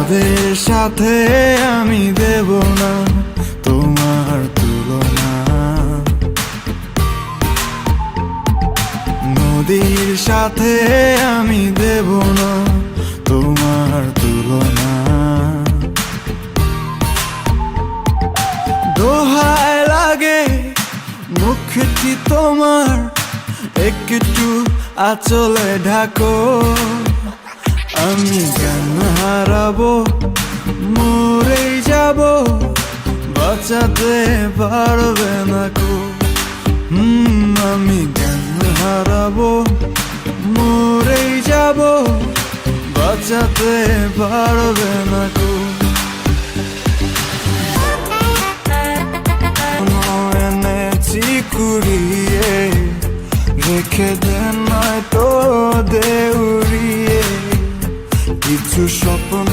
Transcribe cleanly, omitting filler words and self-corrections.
চাঁদের সাথে আমি দেব না তোমার তুলনা, নদীর সাথে আমি দেব না তোমার তুলনা। দোহায় লাগে মুখটি তোমার, একটু আঁচলে ঢাকো, আমি জ্ঞান হারাবো, মরেই যাব, বাঁচাতে পারবে না কো। আমি জ্ঞান হারাবো, মরেই যাব, বাঁচাতে পারবে না কো। এনেছি কুড়িয়ে, রেখে দেন নয়তো দেউড়িয়ে, কিছু স্বপ্ন